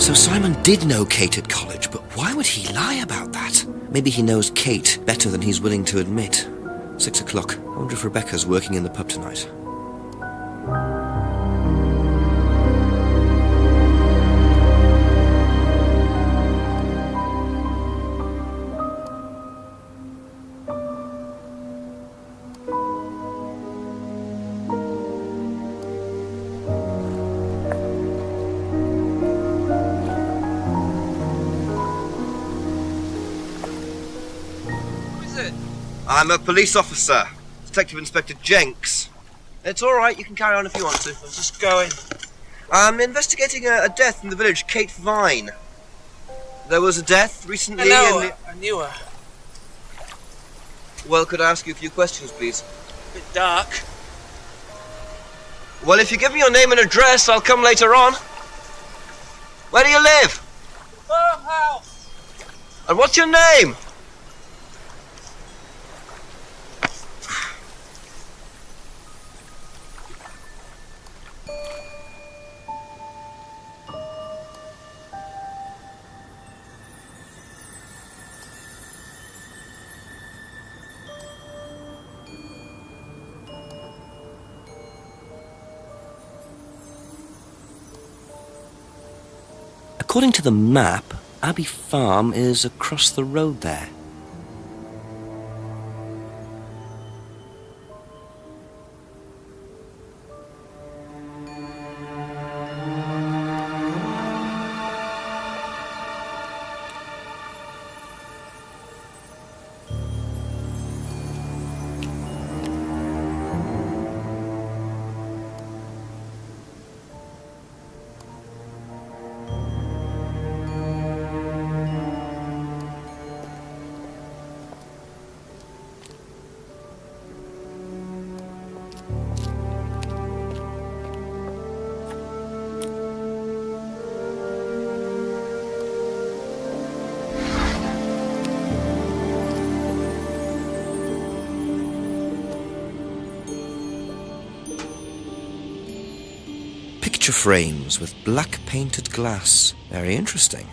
So Simon did know Kate at college, but why would he lie about that? Maybe he knows Kate better than he's willing to admit. 6 o'clock. I wonder if Rebecca's working in the pub tonight. I'm a police officer, Detective Inspector Jenks. It's all right, you can carry on if you want to. I'll just go in. I'm investigating a death in the village, Kate Vine. There was a death recently. I knew her. Well, could I ask you a few questions, please? A bit dark. Well, if you give me your name and address, I'll come later on. Where do you live? Farmhouse. And what's your name? According to the map, Abbey Farm is across the road there. Picture frames with black painted glass. Very interesting.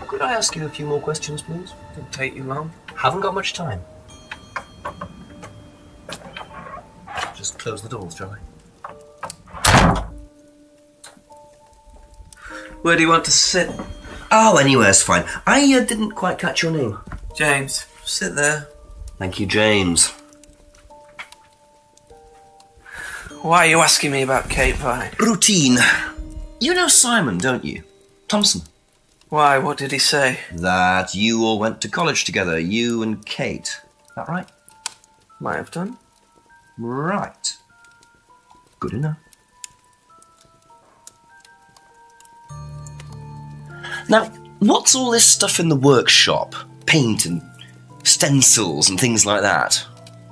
Could I ask you a few more questions, please? Didn't take you long. Haven't got much time. Just close the doors, shall I? Where do you want to sit? Oh, anywhere's fine. I didn't quite catch your name. James, sit there. Thank you, James. Why are you asking me about Kate Vine? Routine. You know Simon, don't you? Thompson. Why, what did he say? That you all went to college together, you and Kate. Is that right? Might have done. Right. Good enough. Now, what's all this stuff in the workshop? Paint and stencils and things like that?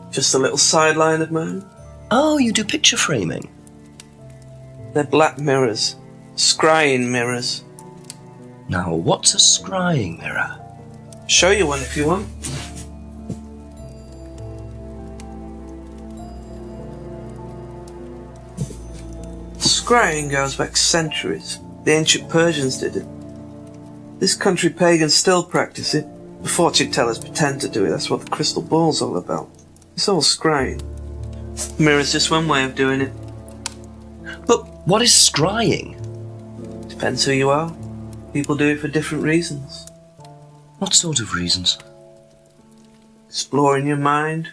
Just a little sideline of mine. Oh, you do picture framing? They're black mirrors. Scrying mirrors. Now, what's a scrying mirror? Show you one if you want. Scrying goes back centuries. The ancient Persians did it. This country pagans still practice it. The fortune tellers pretend to do it. That's what the crystal ball's all about. It's all scrying. Mirror's just one way of doing it. But what is scrying? Depends who you are. People do it for different reasons. What sort of reasons? Exploring your mind,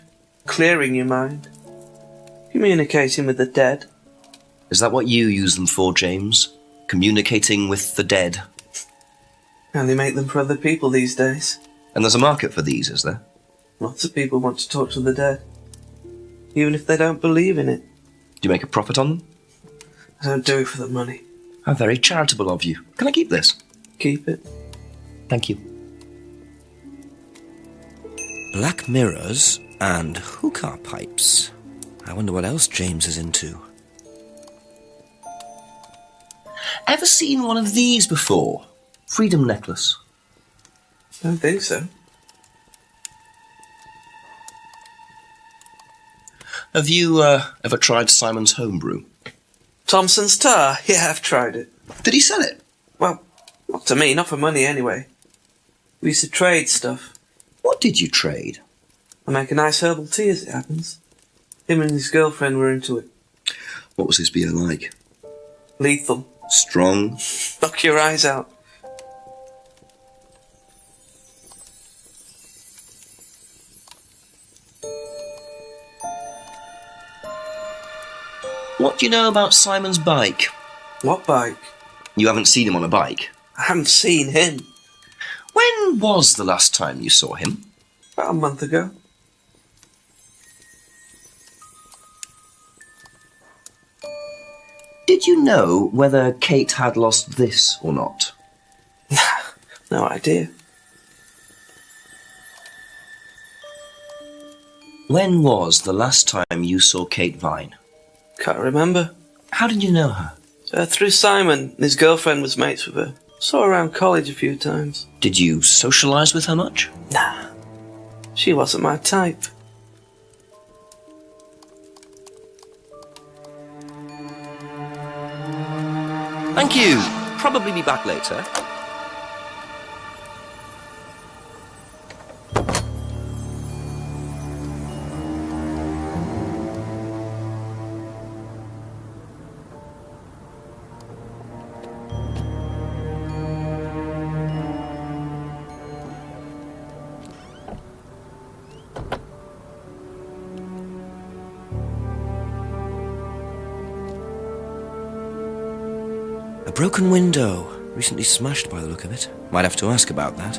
clearing your mind, communicating with the dead. Is that what you use them for, James? Communicating with the dead? Only make them for other people these days. And there's a market for these, is there? Lots of people want to talk to the dead, even if they don't believe in it. Do you make a profit on them? I don't do it for the money. How very charitable of you. Can I keep this? Keep it. Thank you. Black mirrors and hookah pipes. I wonder what else James is into. Ever seen one of these before? Freedom necklace. Don't think so. Have you ever tried Simon's homebrew? Thompson's tar? Yeah, I've tried it. Did he sell it? Well, not to me, not for money anyway. We used to trade stuff. What did you trade? I make a nice herbal tea as it happens. Him and his girlfriend were into it. What was his beer like? Lethal. Strong? Knock your eyes out. What do you know about Simon's bike? What bike? You haven't seen him on a bike? I haven't seen him. When was the last time you saw him? About a month ago. Did you know whether Kate had lost this or not? No idea. When was the last time you saw Kate Vine? Can't remember. How did you know her? Through Simon. His girlfriend was mates with her. Saw her around college a few times. Did you socialise with her much? Nah. She wasn't my type. Thank you. Probably be back later. A broken window. Recently smashed by the look of it. Might have to ask about that.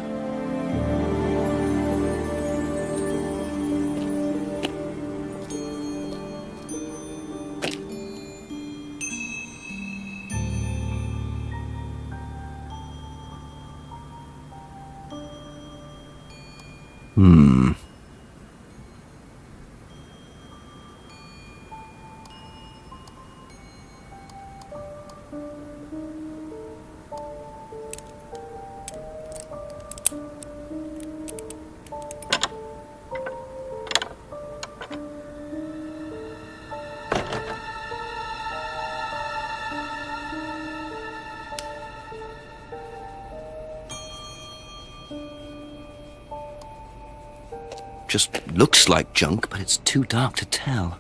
Just looks like junk, but it's too dark to tell.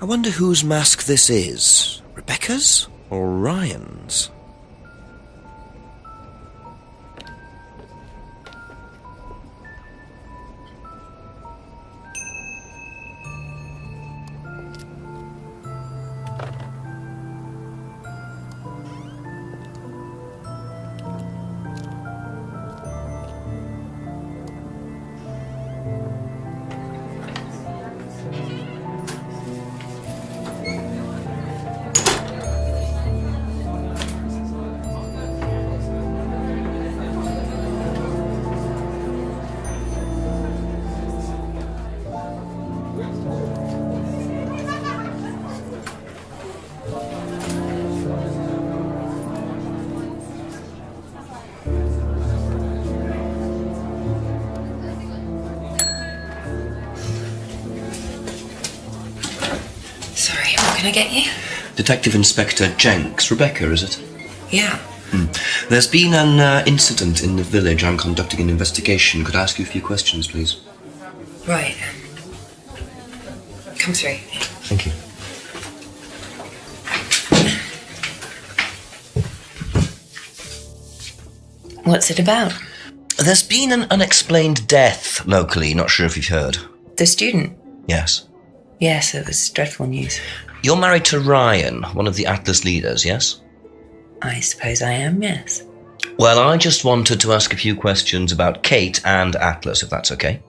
I wonder whose mask this is. Rebecca's or Ryan's? Sorry, what can I get you? Detective Inspector Jenks. Rebecca, is it? Yeah. There's been an incident in the village. I'm conducting an investigation. Could I ask you a few questions, please? Right. Come through. Thank you. What's it about? There's been an unexplained death locally. Not sure if you've heard. The student? Yes. Yes, it was dreadful news. You're married to Ryan, one of the Atlas leaders, yes? I suppose I am, yes. Well, I just wanted to ask a few questions about Kate and Atlas, if that's okay.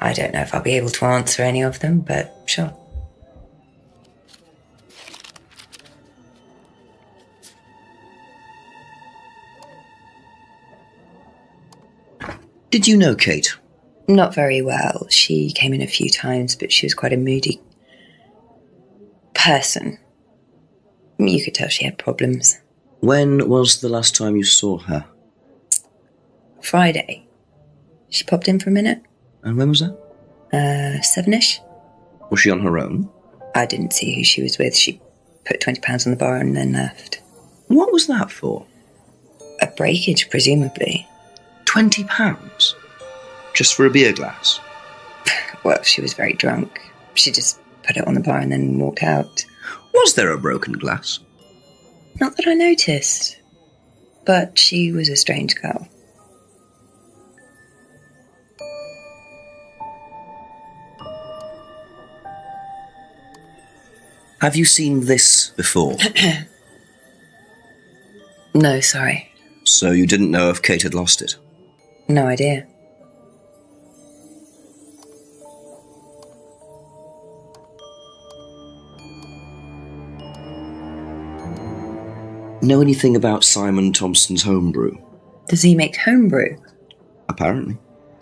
I don't know if I'll be able to answer any of them, but sure. Did you know Kate? Not very well. She came in a few times, but she was quite a moody person. You could tell she had problems. When was the last time you saw her? Friday. She popped in for a minute. And when was that? 7-ish. Was she on her own? I didn't see who she was with. She put £20 on the bar and then left. What was that for? A breakage, presumably. £20? Just for a beer glass? Well, she was very drunk. She just put it on the bar and then walked out. Was there a broken glass? Not that I noticed. But she was a strange girl. Have you seen this before? No, sorry. So you didn't know if Kate had lost it? No idea. Know anything about Simon Thompson's homebrew? Does he make homebrew? Apparently.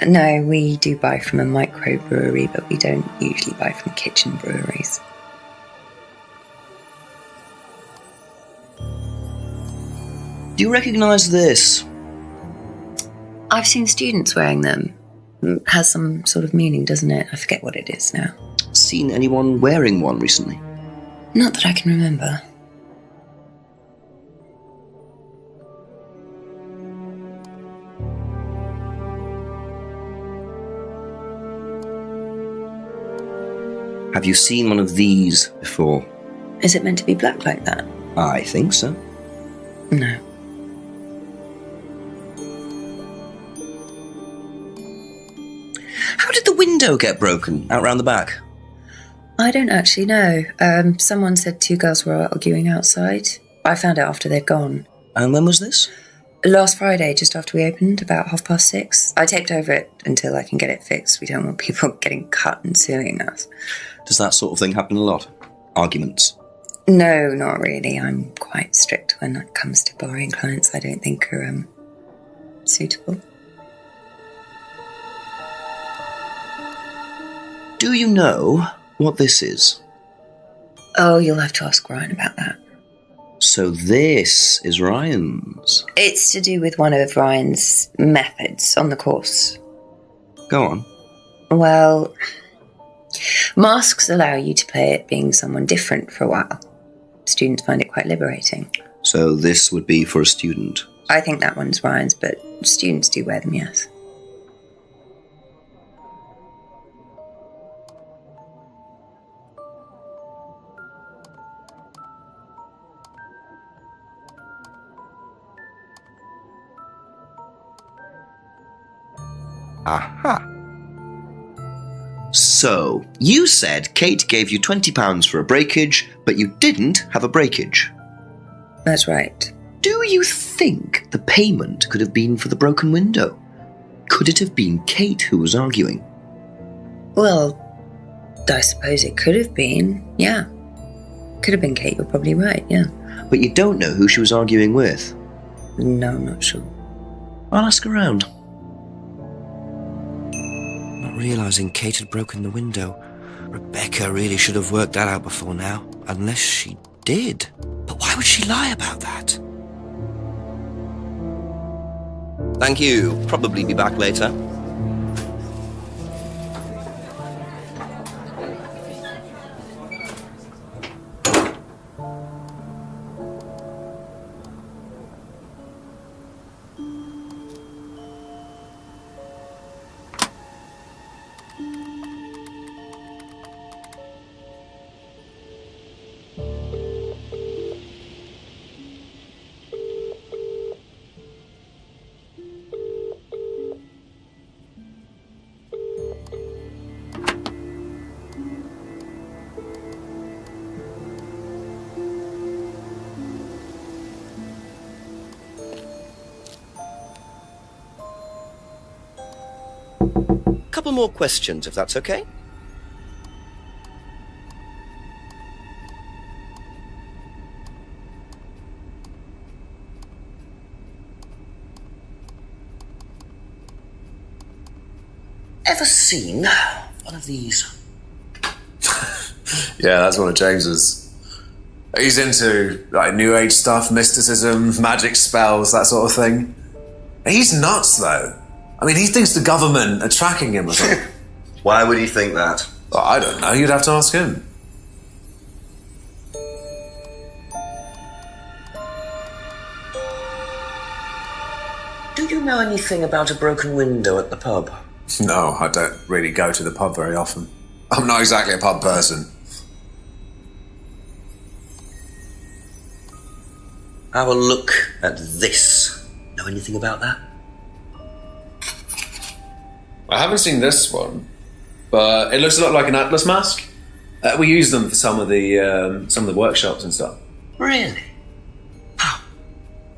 No, we do buy from a microbrewery, but we don't usually buy from kitchen breweries. Do you recognise this? I've seen students wearing them. Has some sort of meaning, doesn't it? I forget what it is now. Seen anyone wearing one recently? Not that I can remember. Have you seen one of these before? Is it meant to be black like that? I think so. No. How did the window get broken out round the back? I don't actually know. Someone said 2 girls were arguing outside. I found out after they'd gone. And when was this? Last Friday, just after we opened, about 6:30. I taped over it until I can get it fixed. We don't want people getting cut and suing us. Does that sort of thing happen a lot? Arguments? No, not really. I'm quite strict when it comes to borrowing clients I don't think are suitable. Do you know what this is? Oh, you'll have to ask Ryan about that. So this is Ryan's. It's to do with one of Ryan's methods on the course. Go on. Well, masks allow you to play at being someone different for a while. Students find it quite liberating. So this would be for a student? I think that one's Ryan's, but students do wear them, yes. Aha. So, you said Kate gave you £20 for a breakage, but you didn't have a breakage. That's right. Do you think the payment could have been for the broken window? Could it have been Kate who was arguing? Well, I suppose it could have been, yeah. Could have been Kate, you're probably right, yeah. But you don't know who she was arguing with? No, I'm not sure. I'll ask around. Not realising Kate had broken the window. Rebecca really should have worked that out before now. Unless she did. But why would she lie about that? Thank you. Probably be back later. Couple more questions, if that's okay? Ever seen one of these? Yeah, that's one of James's. He's into like New Age stuff, mysticism, magic spells, that sort of thing. He's nuts, though. I mean, he thinks the government are tracking him or something. Why would he think that? Well, I don't know. You'd have to ask him. Do you know anything about a broken window at the pub? No, I don't really go to the pub very often. I'm not exactly a pub person. Have a look at this. Know anything about that? I haven't seen this one, but it looks a lot like an Atlas mask. We use them for some of the workshops and stuff. Really?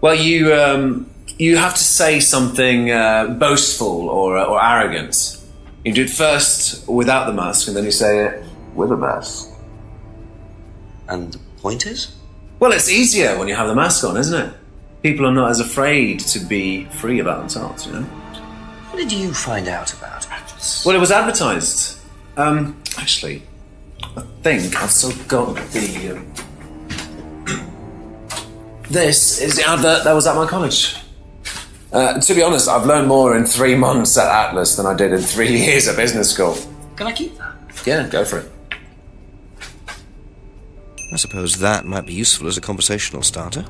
Well, you have to say something boastful or arrogant. You do it first without the mask, and then you say it with a mask. And the point is? Well, it's easier when you have the mask on, isn't it? People are not as afraid to be free about themselves, you know? What did you find out about Atlas? Well, it was advertised. Actually, I think I've still got the... This is the advert that was at my college. To be honest, I've learned more in 3 months at Atlas than I did in 3 years at business school. Can I keep that? Yeah, go for it. I suppose that might be useful as a conversational starter.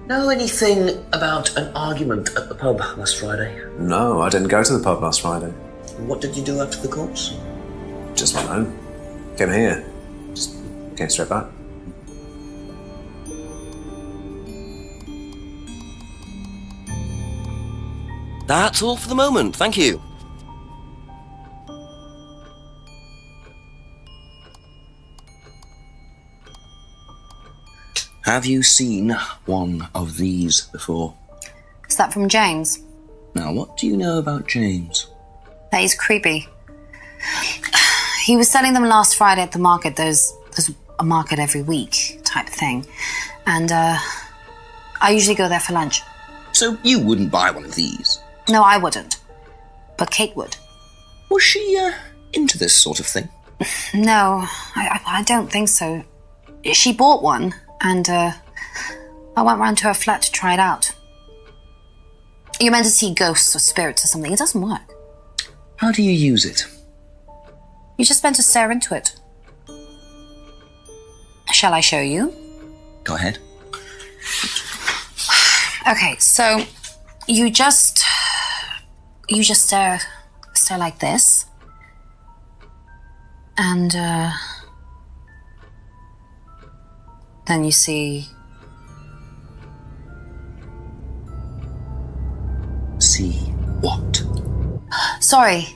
Know anything about an argument at the pub last Friday? No, I didn't go to the pub last Friday. What did you do after the course? Just went home. Came here. Just came straight back. That's all for the moment, thank you. Have you seen one of these before? Is that from James? Now, what do you know about James? That he's creepy. He was selling them last Friday at the market. There's a market every week type thing. And I usually go there for lunch. So you wouldn't buy one of these? No, I wouldn't. But Kate would. Was she into this sort of thing? No, I don't think so. She bought one, and I went round to her flat to try it out. You're meant to see ghosts or spirits or something. It doesn't work. How do you use it? You're just meant to stare into it. Shall I show you? Go ahead. Okay, so you just stare like this, and then you see. See what? Sorry,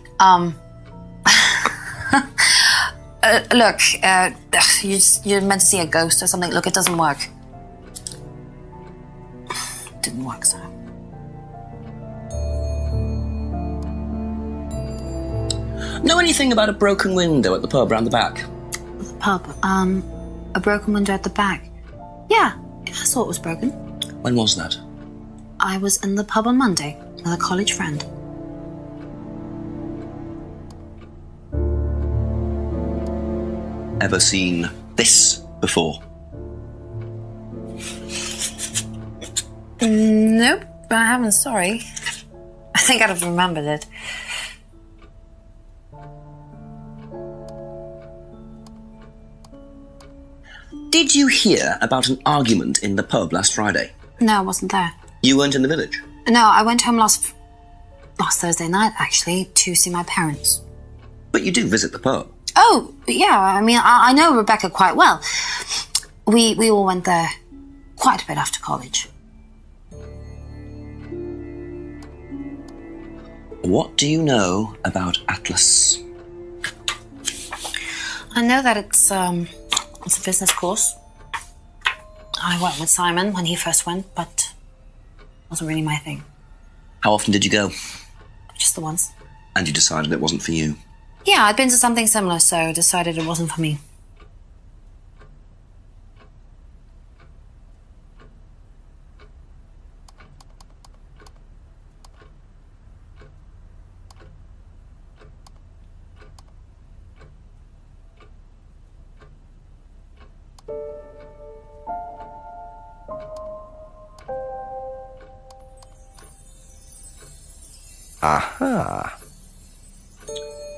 look, you're meant to see a ghost or something. Look, it doesn't work. Didn't work, so. Know anything about a broken window at the pub round the back? The pub, a broken window at the back. Yeah, I saw it was broken. When was that? I was in the pub on Monday with a college friend. Ever seen this before? Nope, I haven't, sorry. I think I'd have remembered it. Did you hear about an argument in the pub last Friday? No, I wasn't there. You weren't in the village? No, I went home last Thursday night, actually, to see my parents. But you do visit the pub? Oh, yeah, I mean, I know Rebecca quite well. We all went there quite a bit after college. What do you know about Atlas? I know that it's a business course. I went with Simon when he first went, but it wasn't really my thing. How often did you go? Just the ones. And you decided it wasn't for you? Yeah, I'd been to something similar, so decided it wasn't for me. Aha.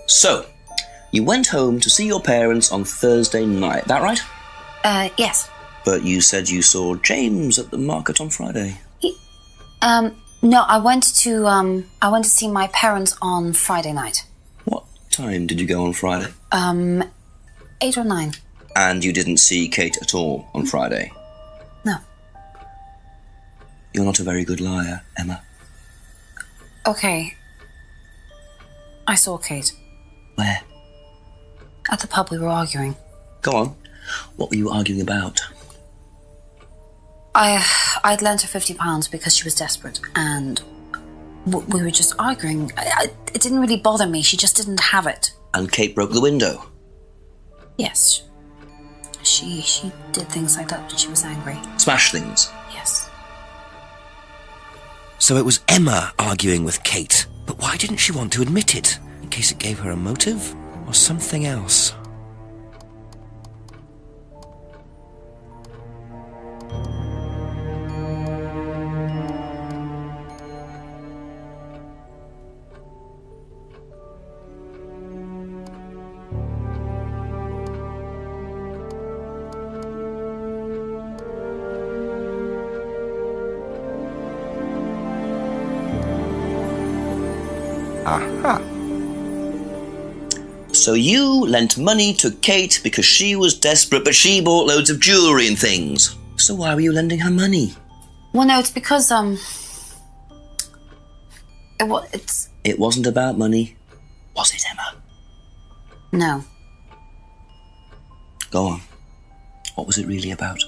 So, you went home to see your parents on Thursday night, that right? Yes. But you said you saw James at the market on Friday. No, I went to see my parents on Friday night. What time did you go on Friday? 8 or 9. And you didn't see Kate at all on Friday? No. You're not a very good liar, Emma. Okay. I saw Kate. Where? At the pub we were arguing. Go on. What were you arguing about? I'd lent her £50 because she was desperate, and we were just arguing. It didn't really bother me, she just didn't have it. And Kate broke the window? Yes. She did things like that when she was angry. Smash things? Yes. So it was Emma arguing with Kate. But why didn't she want to admit it? In case it gave her a motive? Or something else? Aha. So you lent money to Kate because she was desperate, but she bought loads of jewellery and things. So why were you lending her money? Well, no, it's because, It wasn't about money, was it, Emma? No. Go on. What was it really about?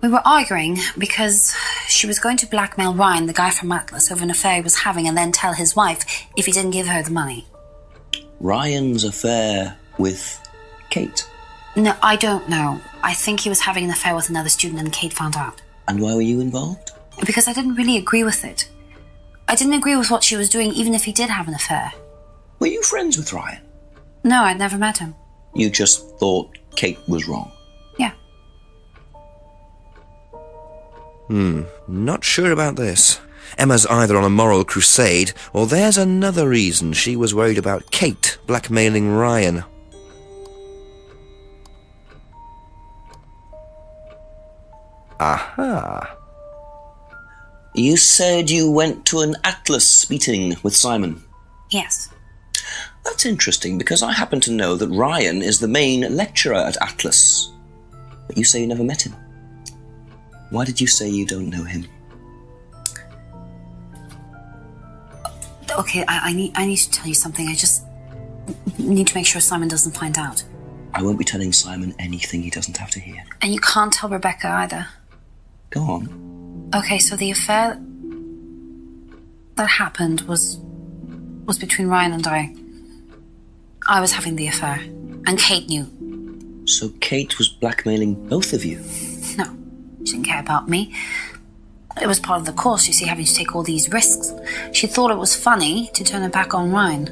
We were arguing because she was going to blackmail Ryan, the guy from Atlas, over an affair he was having, and then tell his wife if he didn't give her the money. Ryan's affair with Kate? No, I don't know. I think he was having an affair with another student and Kate found out. And why were you involved? Because I didn't really agree with it. I didn't agree with what she was doing, even if he did have an affair. Were you friends with Ryan? No, I'd never met him. You just thought Kate was wrong? Yeah. Not sure about this. Emma's either on a moral crusade, or there's another reason she was worried about Kate blackmailing Ryan. Aha. You said you went to an Atlas meeting with Simon. Yes. That's interesting, because I happen to know that Ryan is the main lecturer at Atlas. But you say you never met him. Why did you say you don't know him? Okay, I need to tell you something. I just need to make sure Simon doesn't find out. I won't be telling Simon anything he doesn't have to hear. And you can't tell Rebecca either. Go on. Okay, so the affair that happened was between Ryan and I. I was having the affair, and Kate knew. So Kate was blackmailing both of you? No, she didn't care about me. It was part of the course, you see, having to take all these risks. She thought it was funny to turn her back on Ryan.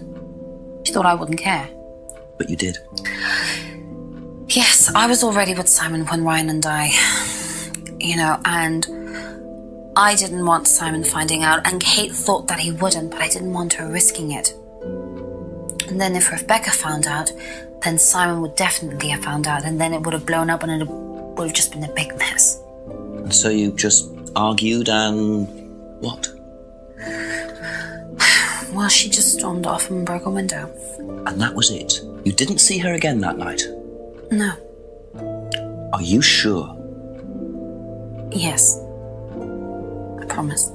She thought I wouldn't care. But you did. Yes, I was already with Simon when Ryan and I, and I didn't want Simon finding out, and Kate thought that he wouldn't, but I didn't want her risking it. And then if Rebecca found out, then Simon would definitely have found out, and then it would have blown up and it would have just been a big mess. And so you just argued and what? Well, she just stormed off and broke a window. And that was it? You didn't see her again that night? No. Are you sure? Yes. I promise.